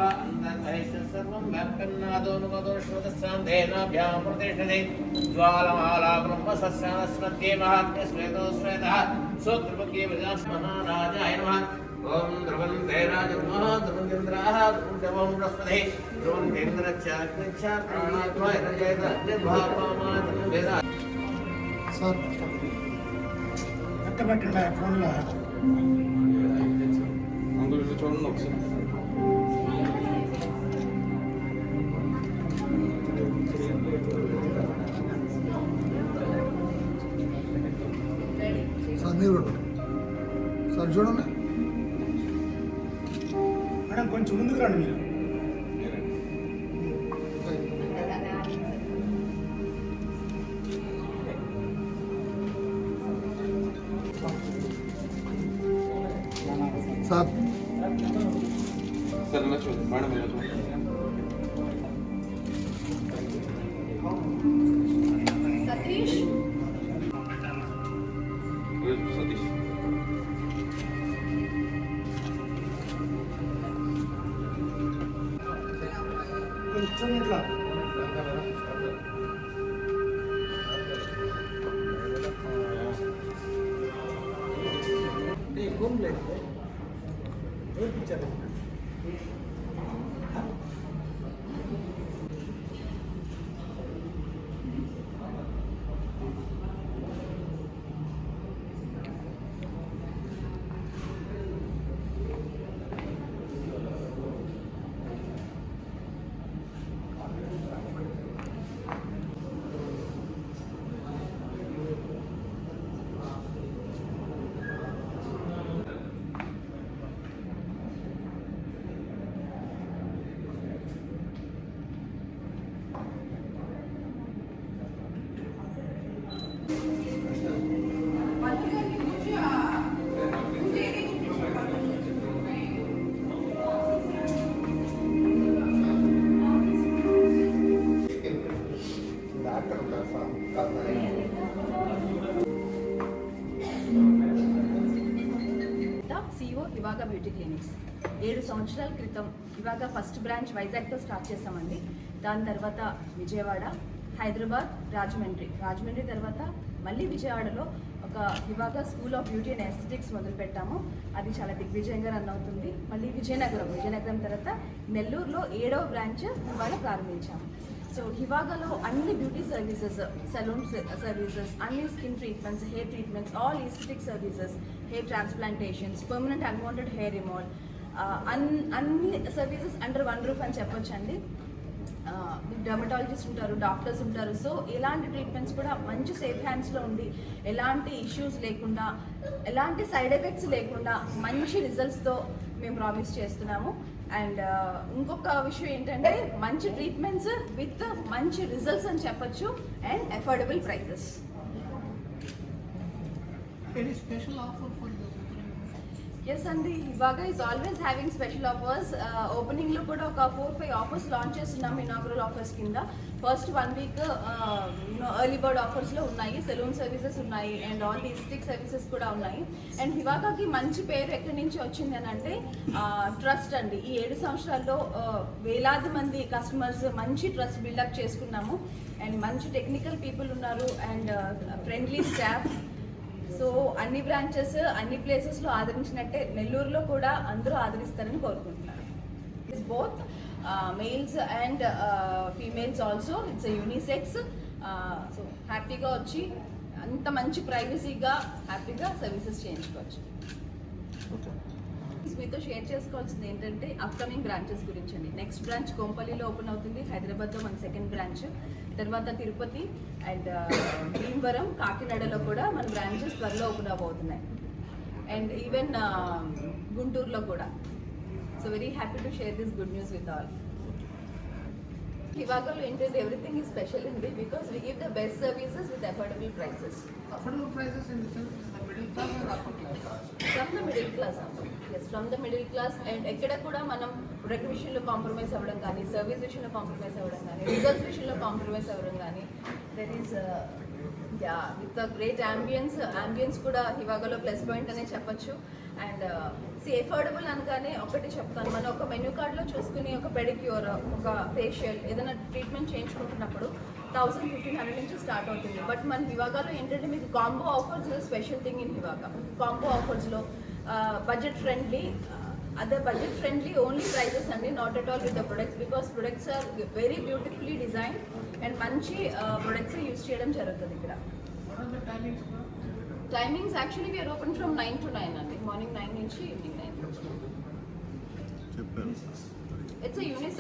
सर्वं व्याप्तन्नादोनुमदोश्वतस्सान्धेनाभ्यां प्रतिष्ठते ज्वालमाला ब्रह्मसस्यानस्मध्ये महात्म्यश्वेतो श्वेतः सूत्रपक्ये प्रजास्महाराजाय नमः ओम ध्रुवं धैराजन्मः ध्रुवन्द्राः ध्रुवं बृहस्पतिः ध्रुवन्तेन्द्रच्चाग्निच्छा प्राणात्मा निर्भापामाजं वेदा सर కట్టబట్టిన ఫోన్లో అందులో చూడండి ఒకసారి సార్ మీరు సార్ చూడండి మేడం కొంచెం ముందుకు రండి మీరు సార్ సార్ ఇలా చూడండి మేడం ఇలా చూడండి సతీష్ సతీష్ కొంచెం ఇట్లా CEO హివాగా బ్యూటీ క్లినిక్స్ 7 సంవత్సరాల క్రితం హివాగా ఫస్ట్ బ్రాంచ్ వైజాగ్తో స్టార్ట్ చేసామండి. దాని తర్వాత విజయవాడ, హైదరాబాద్, రాజమండ్రి తర్వాత మళ్ళీ విజయవాడలో ఒక Hivaga school of beauty and aesthetics మొదలు పెట్టాము. అది చాలా దిగ్విజయంగా రన్ అవుతుంది. మళ్ళీ విజయనగరం తర్వాత నెల్లూరులో 7వ బ్రాంచ్ ఇవాళ ప్రారంభించాము. సో హివాగాలో అన్ని బ్యూటీ సర్వీసెస్, సెలూన్ సర్వీసెస్, అన్ని skin treatments, hair treatments, all aesthetic services, hair transplantations, permanent unwanted hair removal, అన్ని సర్వీసెస్ అండర్ వన్ రూఫ్ అని చెప్పొచ్చండి. డర్మటాలజిస్ట్ ఉంటారు, డాక్టర్స్ ఉంటారు. సో ఇలాంటి ట్రీట్మెంట్స్ కూడా మంచి సేఫ్ హ్యాండ్స్లో ఉండి ఎలాంటి ఇష్యూస్ లేకుండా, ఎలాంటి సైడ్ ఎఫెక్ట్స్ లేకుండా మంచి రిజల్ట్స్తో మేము ప్రామిస్ చేస్తున్నాము. అండ్ ఇంకొక విషయం ఏంటంటే మంచి ట్రీట్మెంట్స్ విత్ మంచి రిజల్ట్స్ అని చెప్పొచ్చు అండ్ అఫోర్డబుల్ ప్రైసెస్. ఎస్ అండి, Hivaga is always having special offers. ఓపెనింగ్లో కూడా ఒక 4-5 ఆఫర్స్ లాంచ్ చేస్తున్నాం ఇనాగ్రల్ ఆఫర్స్ కింద. ఫస్ట్ 1 వీక్ ఎర్లీ బర్డ్ ఆఫర్స్లో ఉన్నాయి, సెలూన్ సర్వీసెస్ ఉన్నాయి and all the stick services కూడా ఉన్నాయి. అండ్ హివాగాకి మంచి పేరు ఎక్కడి నుంచి వచ్చింది అని అంటే ట్రస్ట్ అండి. ఈ 7 సంవత్సరాల్లో వేలాది మంది కస్టమర్స్ మంచి ట్రస్ట్ బిల్డప్ చేసుకున్నాము. అండ్ మంచి టెక్నికల్ పీపుల్ ఉన్నారు అండ్ ఫ్రెండ్లీ స్టాఫ్. సో అన్ని బ్రాంచెస్ అన్ని ప్లేసెస్లో ఆదరించినట్టే నెల్లూరులో కూడా అందరూ ఆదరిస్తారని కోరుకుంటున్నాను. It's both males and females also, it's unisex. So హ్యాపీగా వచ్చి అంత మంచి ప్రైవసీగా హ్యాపీగా సర్వీసెస్ చేయించుకోవచ్చు. మీతో షేర్ చేసుకోవాల్సింది ఏంటంటే అప్కమింగ్ బ్రాంచెస్ గురించి అండి. నెక్స్ట్ బ్రాంచ్ కొంపల్లిలో ఓపెన్ అవుతుంది, హైదరాబాద్లో మన సెకండ్ బ్రాంచ్, తర్వాత తిరుపతి అండ్ భీమవరం, కాకినాడలో కూడా మన బ్రాంచెస్ త్వరలో ఓపెన్ అవబోతున్నాయి. అండ్ ఈవెన్ గుంటూరులో కూడా. So very happy to share this good news with all. హివాగాలో ఏంటంటే ఎవ్రీథింగ్ ఈజ్ స్పెషల్ అండి, because we give the best services with affordable prices. Affordable prices in the sense the middle class or upper class? From the middle class, yes, from the middle class. And ఎక్కడ కూడా మనం product విషయంలో compromise అవ్వడం కానీ, service విషయంలో compromise అవ్వడం కానీ, results విషయంలో కాంప్రమైజ్ అవ్వడం కానీ, that is yeah with great ambience కూడా హివాగాలో ప్లస్ పాయింట్ అనే చెప్పొచ్చు. అండ్ ఎఫోర్డబుల్ అనగానే ఒకటి చెప్తాను, మనం ఒక మెన్యూ కార్డ్లో చూసుకుని ఒక పెడిక్యూర్, ఒక ఫేషియల్ ఏదైనా ట్రీట్మెంట్ చేయించుకుంటున్నప్పుడు 1000-1500 నుంచి స్టార్ట్ అవుతుంది. బట్ మన హివాగాలో ఏంటంటే మీకు combo offers special thing in Hivaga. Combo ఆఫర్స్లో budget friendly, budget friendly only prices అండి, not at all with the products, because products are very beautifully design and మంచి ప్రొడక్ట్స్ యూస్ చేయడం జరుగుతుంది ఇక్కడ. What are the timings, ma'am? Timings actually we are open from 9 to 9 అండి, morning 9 నుంచి evening 9. చెప్పారు. It's a unisex